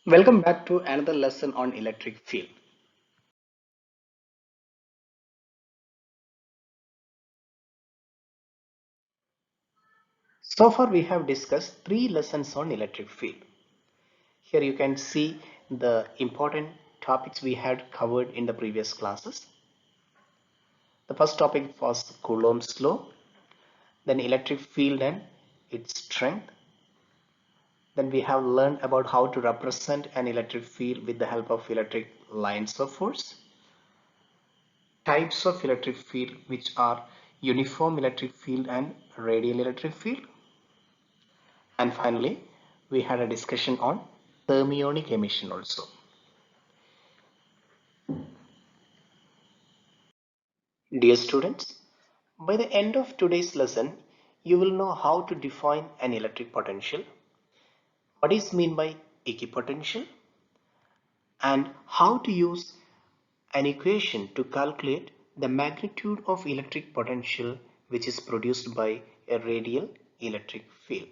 Welcome back to another lesson on electric field. So far we have discussed three lessons on electric field. Here you can see the important topics we had covered in the previous classes. The first topic was Coulomb's law, then electric field and its strength. Then we have learned about how to represent an electric field with the help of electric lines of force, types of electric field which are uniform electric field and radial electric field. And finally, we had a discussion on thermionic emission also. Dear students, by the end of today's lesson, you will know how to define an electric potential, what is meant by equipotential, and how to use an equation to calculate the magnitude of electric potential which is produced by a radial electric field.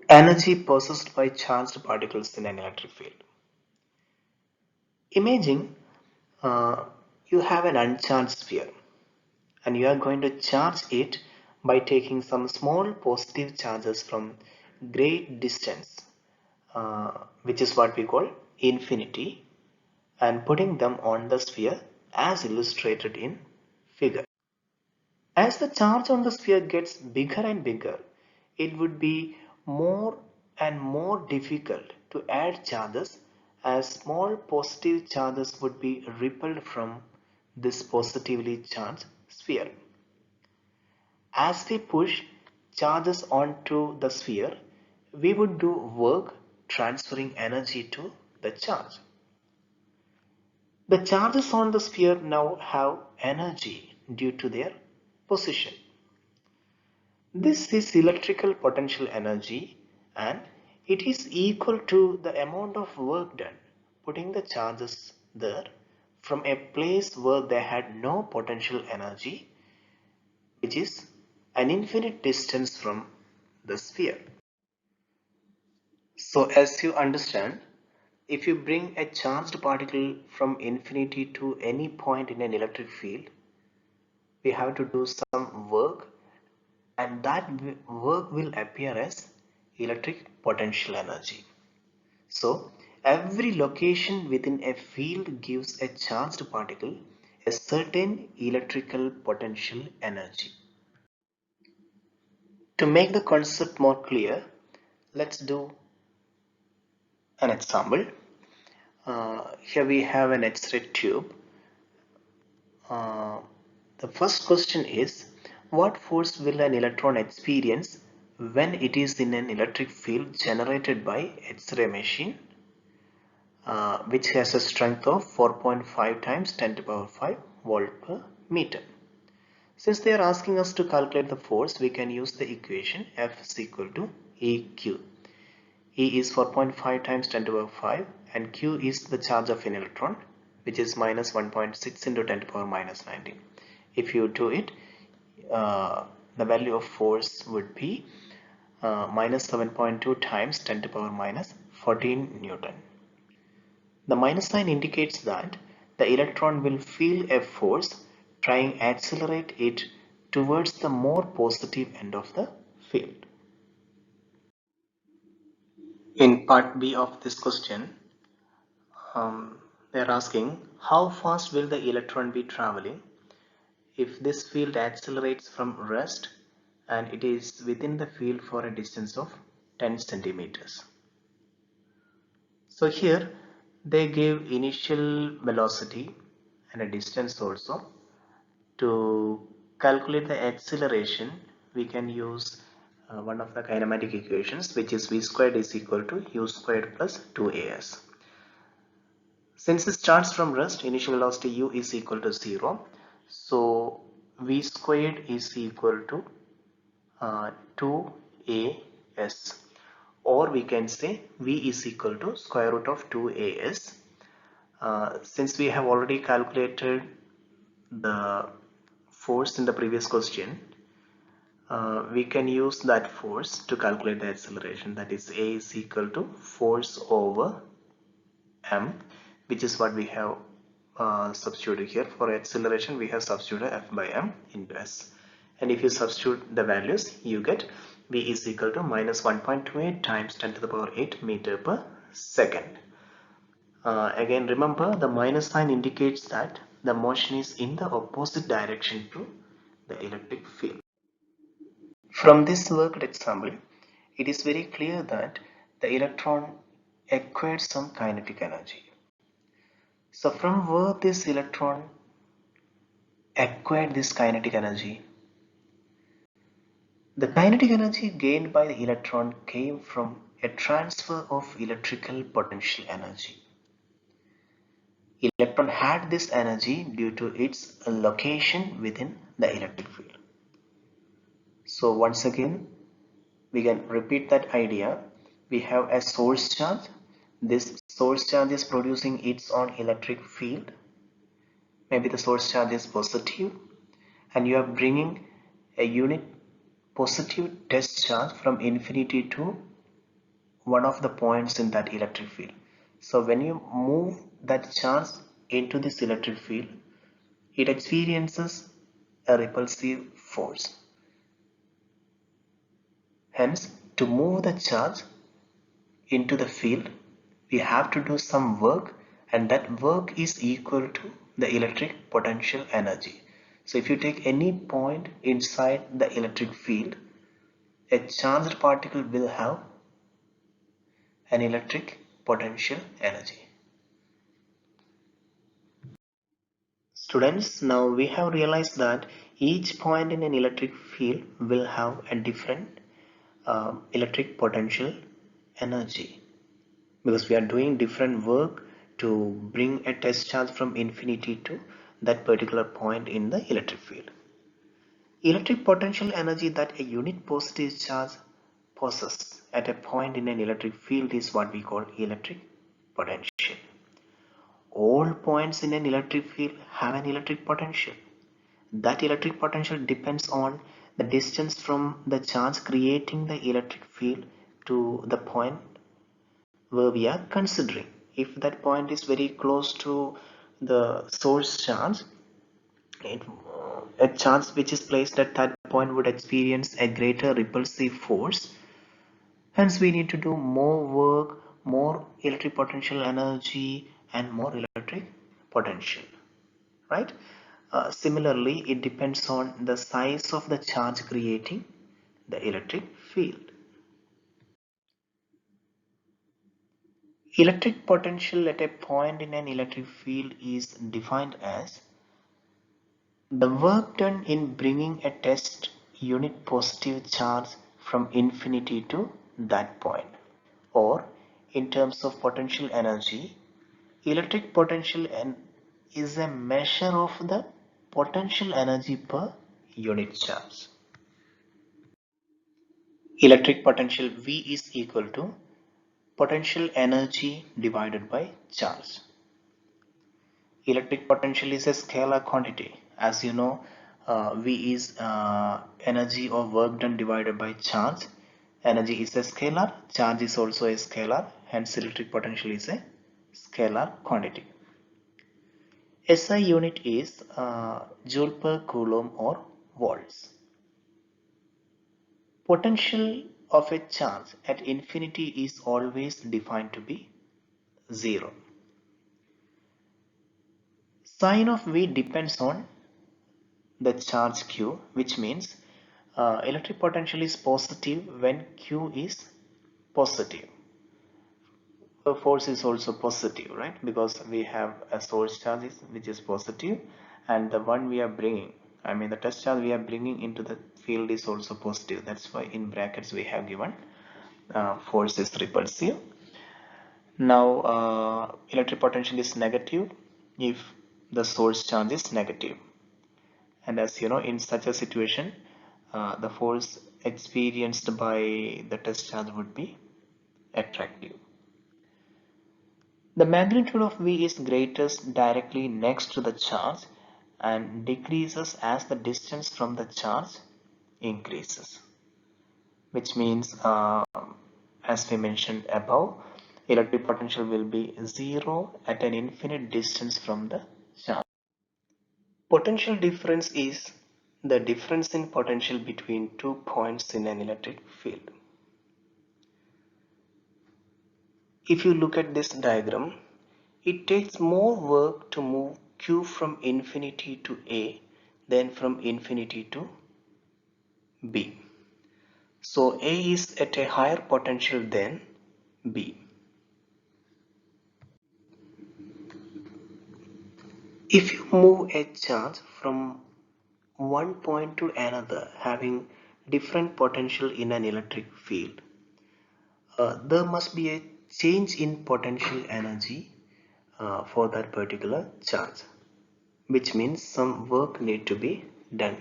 Energy possessed by charged particles in an electric field. Imagine you have an uncharged sphere and you are going to charge it by taking some small positive charges from great distance, which is what we call infinity, and putting them on the sphere as illustrated in figure. As the charge on the sphere gets bigger and bigger, it would be more and more difficult to add charges, as small positive charges would be repelled from this positively charged sphere. As we push charges onto the sphere, we would do work transferring energy to the charge. The charges on the sphere now have energy due to their position. This is electrical potential energy, and it is equal to the amount of work done putting the charges there from a place where they had no potential energy, which is an infinite distance from the sphere. So as you understand, if you bring a charged particle from infinity to any point in an electric field, we have to do some work, and that work will appear as electric potential energy. So every location within a field gives a charged particle a certain electrical potential energy. To make the concept more clear, let's do an example. Here we have an X-ray tube. Uh, the first question is, what force will an electron experience when it is in an electric field generated by X-ray machine, which has a strength of 4.5 times 10 to the power 5 volt per meter. Since they are asking us to calculate the force, we can use the equation F is equal to EQ. E is 4.5 times 10 to the power 5 and Q is the charge of an electron, which is minus 1.6 into 10 to the power minus 19. If you do it, the value of force would be minus 7.2 times 10 to the power minus 14 Newton. The minus sign indicates that the electron will feel a force trying accelerate it towards the more positive end of the field. In part B of this question, they are asking how fast will the electron be traveling if this field accelerates from rest and it is within the field for a distance of 10 centimeters. So here they give initial velocity and a distance also. To calculate the acceleration, we can use one of the kinematic equations, which is v squared is equal to u squared plus 2as. Since it starts from rest, initial velocity u is equal to 0. So v squared is equal to 2as, or we can say v is equal to square root of 2as. Since we have already calculated the force in the previous question, we can use that force to calculate the acceleration. That is, A is equal to force over m, which is what we have substituted here. For acceleration, we have substituted F by m into s. And if you substitute the values, you get V is equal to minus 1.28 times 10 to the power 8 meter per second. Again, remember, the minus sign indicates that the motion is in the opposite direction to the electric field. From this worked example, it is very clear that the electron acquired some kinetic energy. So from where this electron acquired this kinetic energy? The kinetic energy gained by the electron came from a transfer of electrical potential energy. Electron had this energy due to its location within the electric field. So once again, we can repeat that idea. We have a source charge. This source charge is producing its own electric field. Maybe the source charge is positive, and you are bringing a unit positive test charge from infinity to one of the points in that electric field. So when you move that charge into this electric field, it experiences a repulsive force. Hence, to move the charge into the field, we have to do some work, and that work is equal to the electric potential energy. So if you take any point inside the electric field, a charged particle will have an electric potential energy. Students, now we have realized that each point in an electric field will have a different electric potential energy, because we are doing different work to bring a test charge from infinity to that particular point in the electric field. Electric potential energy that a unit positive charge possesses at a point in an electric field is what we call electric potential. All points in an electric field have an electric potential. That electric potential depends on the distance from the charge creating the electric field to the point where we are considering. If that point is very close to the source charge, a charge which is placed at that point would experience a greater repulsive force. Hence, we need to do more work, more electric potential energy, and more electric potential, right? Similarly, it depends on the size of the charge creating the electric field. Electric potential at a point in an electric field is defined as the work done in bringing a test unit positive charge from infinity to that point. Or, in terms of potential energy, electric potential is a measure of the potential energy per unit charge. Electric potential V is equal to potential energy divided by charge. Electric potential is a scalar quantity. As you know, V is energy or work done divided by charge. Energy is a scalar, charge is also a scalar, hence electric potential is a scalar quantity. SI unit is joule per coulomb or volts. Potential of a charge at infinity is always defined to be 0. Sign of V depends on the charge Q, which means electric potential is positive when Q is positive. The force is also positive, right? Because we have a source charge which is positive, and the one we are bringing, I mean the test charge we are bringing into the field is also positive. That's why in brackets we have given force is repulsive. Now electric potential is negative if the source charge is negative. And as you know, in such a situation, the force experienced by the test charge would be attractive. The magnitude of V is greatest directly next to the charge and decreases as the distance from the charge increases, which means as we mentioned above, electric potential will be zero at an infinite distance from the charge. Potential difference is the difference in potential between 2 points in an electric field. If you look at this diagram, it takes more work to move Q from infinity to A than from infinity to B. So A is at a higher potential than B. If you move a charge from one point to another having different potential in an electric field, there must be a change in potential energy for that particular charge, which means some work need to be done.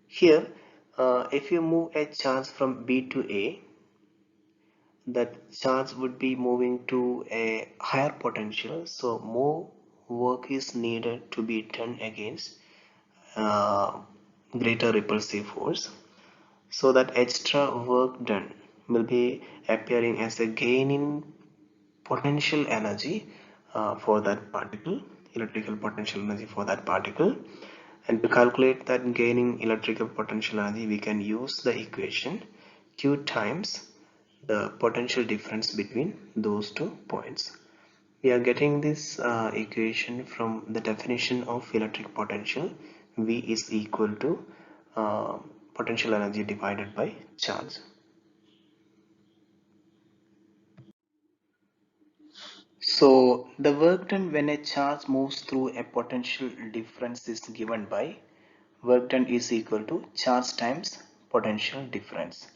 Here, if you move a charge from B to A, that charge would be moving to a higher potential, so more work is needed to be done against uh, greater repulsive force. So that extra work done will be appearing as a gain in potential energy for that particle, electrical potential energy for that particle. And to calculate that gaining electrical potential energy, we can use the equation Q times the potential difference between those 2 points. We are getting this equation from the definition of electric potential. V is equal to potential energy divided by charge. So the work done when a charge moves through a potential difference is given by work done is equal to charge times potential difference,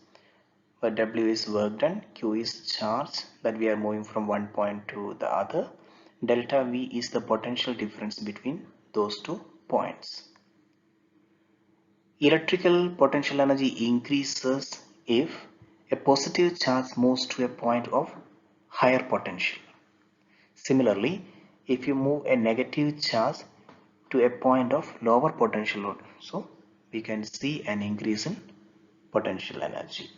where W is work done, Q is charge that we are moving from one point to the other, delta V is the potential difference between those 2 points. Electrical potential energy increases if a positive charge moves to a point of higher potential. Similarly, if you move a negative charge to a point of lower potential load, so we can see an increase in potential energy.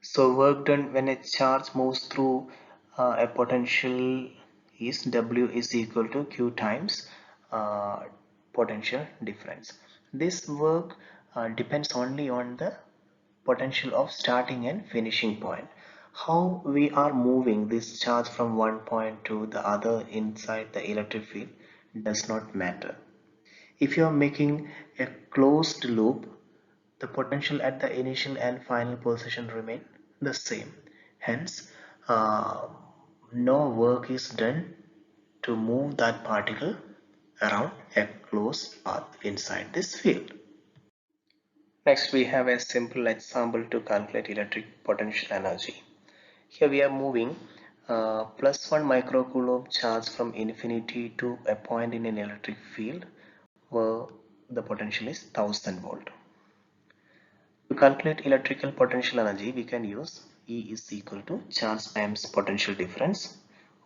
So work done when a charge moves through a potential is W is equal to Q times potential difference. This work depends only on the potential of starting and finishing point. How we are moving this charge from one point to the other inside the electric field does not matter. If you are making a closed loop, the potential at the initial and final position remain the same. Hence, uh, no work is done to move that particle around a closed path inside this field. Next, we have a simple example to calculate electric potential energy. Here we are moving plus 1 microcoulomb charge from infinity to a point in an electric field where the potential is 1000 volt. To calculate electrical potential energy, we can use E is equal to charge times potential difference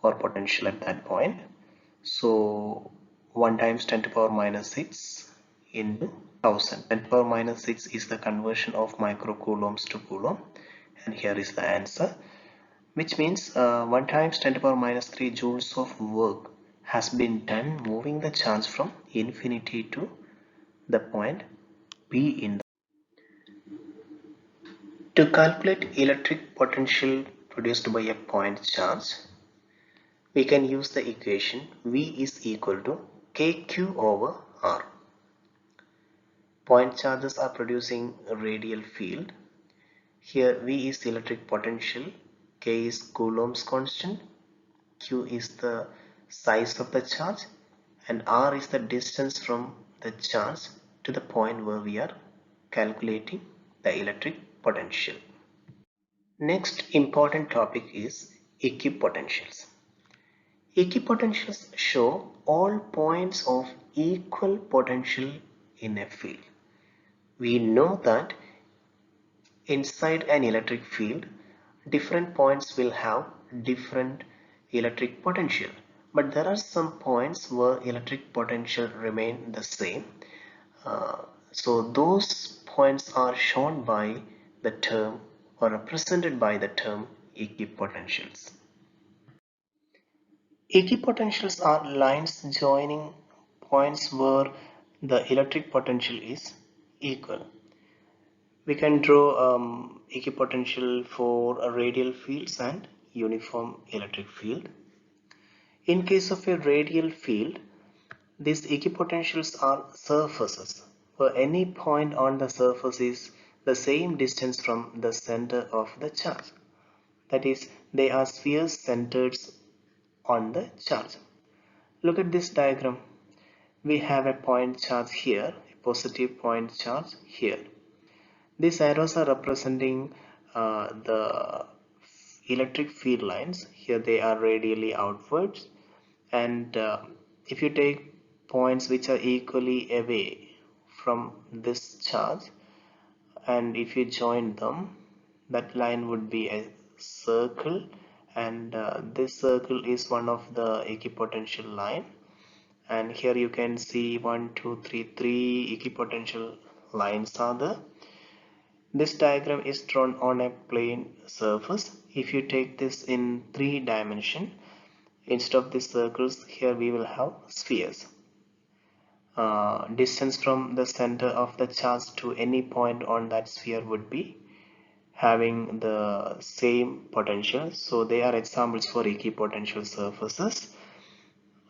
or potential at that point. So 1 times 10 to the power minus 6 into 1000. 10 to the power minus 6 is the conversion of microcoulombs to coulomb, and here is the answer, which means 1 times 10 to the power minus 3 joules of work has been done moving the charge from infinity to the point P in the. To calculate electric potential produced by a point charge, we can use the equation V is equal to KQ over R. Point charges are producing a radial field. Here V is electric potential, K is Coulomb's constant, Q is the size of the charge, and R is the distance from the charge to the point where we are calculating the electric potential. Next important topic is equipotentials. Equipotentials show all points of equal potential in a field. We know that inside an electric field, different points will have different electric potential, but there are some points where electric potential remain the same. So those points are shown by the term or represented by the term equipotentials. Equipotentials are lines joining points where the electric potential is equal. We can draw equipotential for a radial fields and uniform electric field. In case of a radial field, these equipotentials are surfaces where any point on the surface is the same distance from the center of the charge. That is, they are spheres centered on the charge. Look at this diagram. We have a point charge here, a positive point charge here. These arrows are representing the electric field lines. Here they are radially outwards, and if you take points which are equally away from this charge, and if you join them, that line would be a circle, and this circle is one of the equipotential line. And here you can see three equipotential lines are there. This diagram is drawn on a plane surface. If you take this in 3 dimension, instead of these circles, here we will have spheres. Distance from the center of the charge to any point on that sphere would be having the same potential. So they are examples for equipotential surfaces.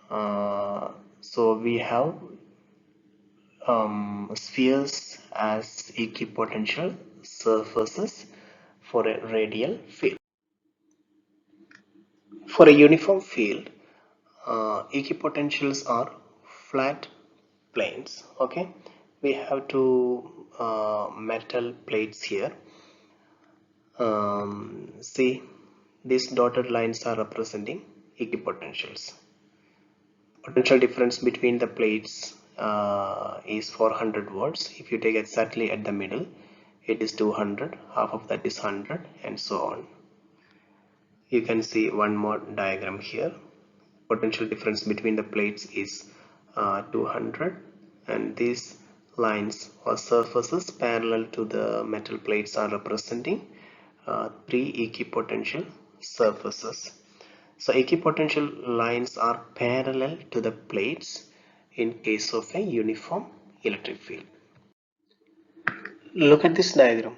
So we have spheres as equipotential surfaces for a radial field. For a uniform field, equipotentials are flat planes. Okay, we have two metal plates here. See, these dotted lines are representing equipotentials. Potential difference between the plates is 400 volts. If you take exactly at the middle, it is 200, half of that is 100, and so on. You can see one more diagram here. Potential difference between the plates is 200, and these lines or surfaces parallel to the metal plates are representing 3 equipotential surfaces. So equipotential lines are parallel to the plates in case of a uniform electric field. Look at this diagram.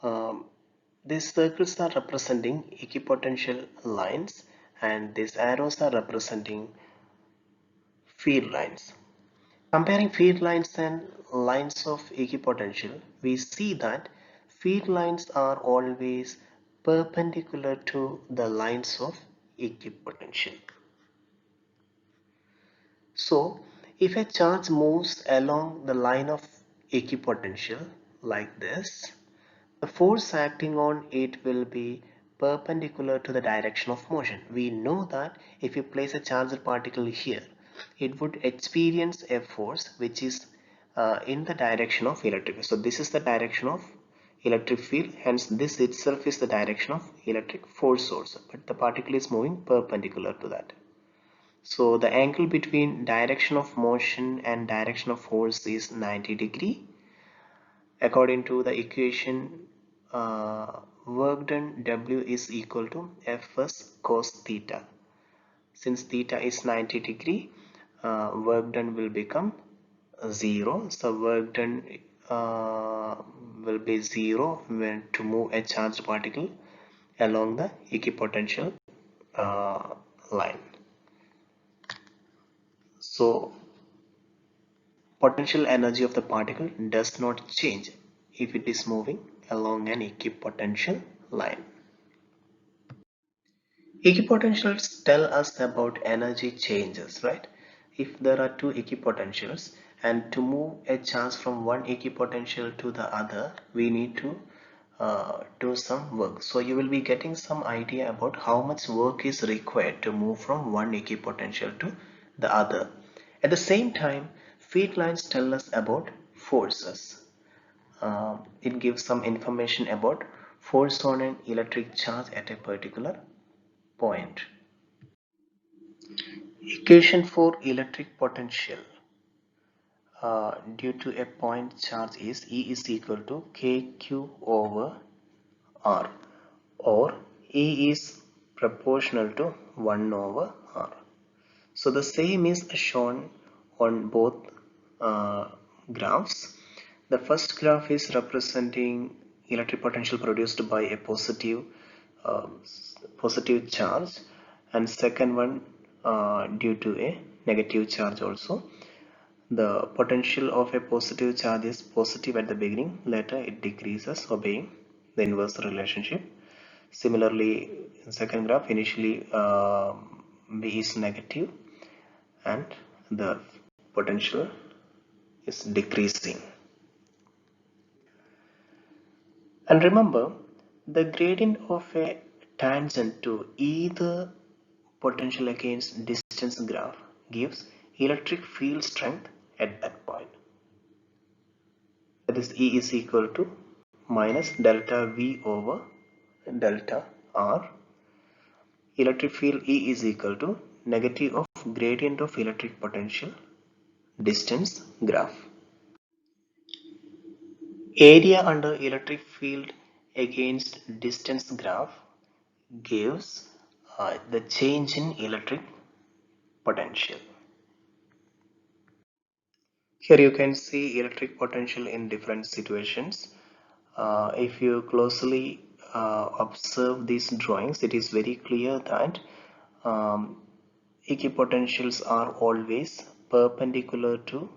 Um, these circles are representing equipotential lines, and these arrows are representing field lines. Comparing field lines and lines of equipotential, we see that field lines are always perpendicular to the lines of equipotential. So, if a charge moves along the line of equipotential like this, the force acting on it will be perpendicular to the direction of motion. We know that if you place a charged particle here, it would experience a force which is in the direction of electric. So this is the direction of electric field, hence this itself is the direction of electric force source, but the particle is moving perpendicular to that. So the angle between direction of motion and direction of force is 90 degree. According to the equation, work done W is equal to Fs cos theta. Since theta is 90 degree, work done will become 0. So work done will be 0 when to move a charged particle along the equipotential line. So potential energy of the particle does not change if it is moving along an equipotential line. Equipotentials tell us about energy changes, right? If there are two equipotentials and to move a charge from one equipotential to the other, we need to do some work. So you will be getting some idea about how much work is required to move from one equipotential to the other. At the same time, field lines tell us about forces. It gives some information about force on an electric charge at a particular point. Equation for electric potential. due to a point charge is E is equal to KQ over R, or E is proportional to 1 over R. So the same is shown on both graphs. The first graph is representing electric potential produced by a uh, positive charge, and second one due to a negative charge also. The potential of a positive charge is positive at the beginning, later it decreases obeying the inverse relationship. Similarly, in second graph, initially V is negative and the potential is decreasing. And remember, the gradient of a tangent to either potential against distance graph gives electric field strength at that point. That is, E is equal to minus delta V over delta R. Electric field E is equal to negative of gradient of electric potential distance graph. Area under electric field against distance graph gives the change in electric potential. Here you can see electric potential in different situations. If you closely observe these drawings, it is very clear that um, equipotentials are always perpendicular to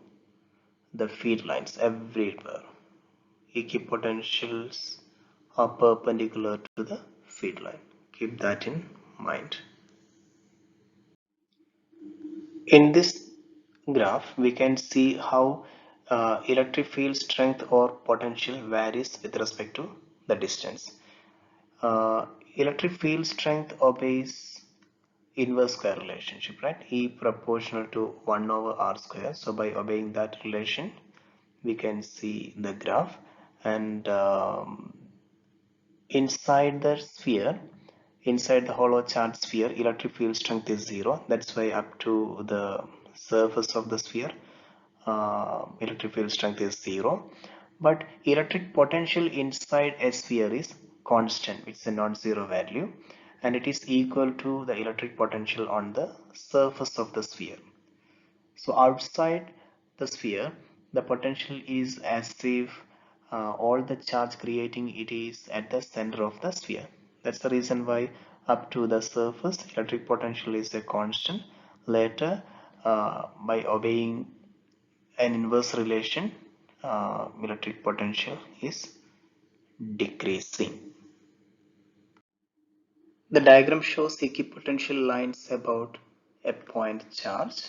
the feed lines everywhere. Equipotentials are perpendicular to the feed line. Keep that in mind. In this graph, we can see how electric field strength or potential varies with respect to the distance. Electric field strength obeys inverse square relationship, right? E proportional to 1 over R square. So by obeying that relation, we can see the graph, and inside the sphere, inside the hollow charged sphere, electric field strength is 0. That's why up to the surface of the sphere, electric field strength is 0. But electric potential inside a sphere is constant. It's a non-zero value, and it is equal to the electric potential on the surface of the sphere. So outside the sphere, the potential is as if all the charge creating it is at the center of the sphere. That's the reason why up to the surface, electric potential is a constant. Later, by obeying an inverse relation, electric potential is decreasing. The diagram shows equipotential lines about a point charge.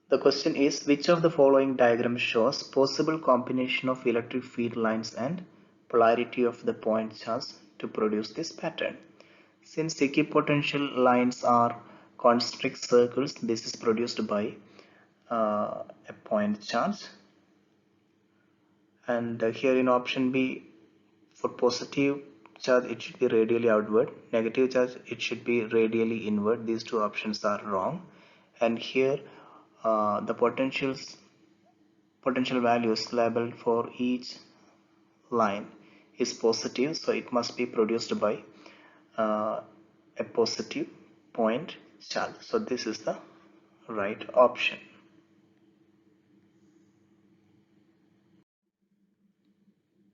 The question is, which of the following diagram shows possible combination of electric field lines and polarity of the point charge to produce this pattern? Since equipotential lines are concentric circles, this is produced by a point charge. And here in option B, for positive charge it should be radially outward, negative charge it should be radially inward. These two options are wrong. And here the potential values labeled for each line is positive, so it must be produced by a positive point charge. So this is the right option.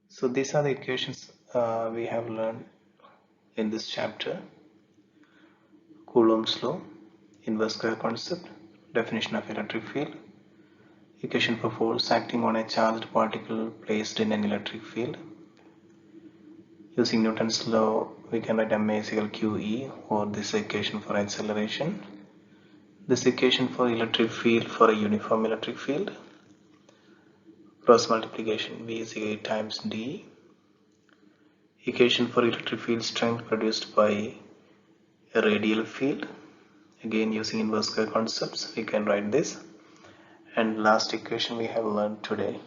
So these are the equations we have learned in this chapter: Coulomb's law, inverse square concept, definition of electric field, equation for force acting on a charged particle placed in an electric field. Using Newton's law, we can write m is equal QE, or this equation for acceleration, this equation for electric field for a uniform electric field, cross multiplication V is equal times D, equation for electric field strength produced by a radial field. Again, using inverse square concepts, we can write this. And last equation we have learned today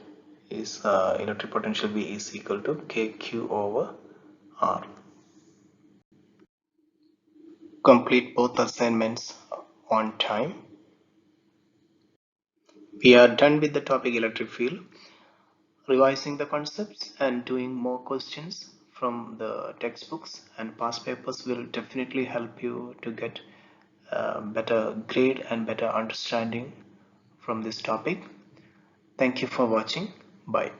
is electric potential V is equal to KQ over R. Complete both assignments on time. We are done with the topic electric field. Revising the concepts and doing more questions from the textbooks and past papers will definitely help you to get a better grade and better understanding from this topic. Thank you for watching. Bye.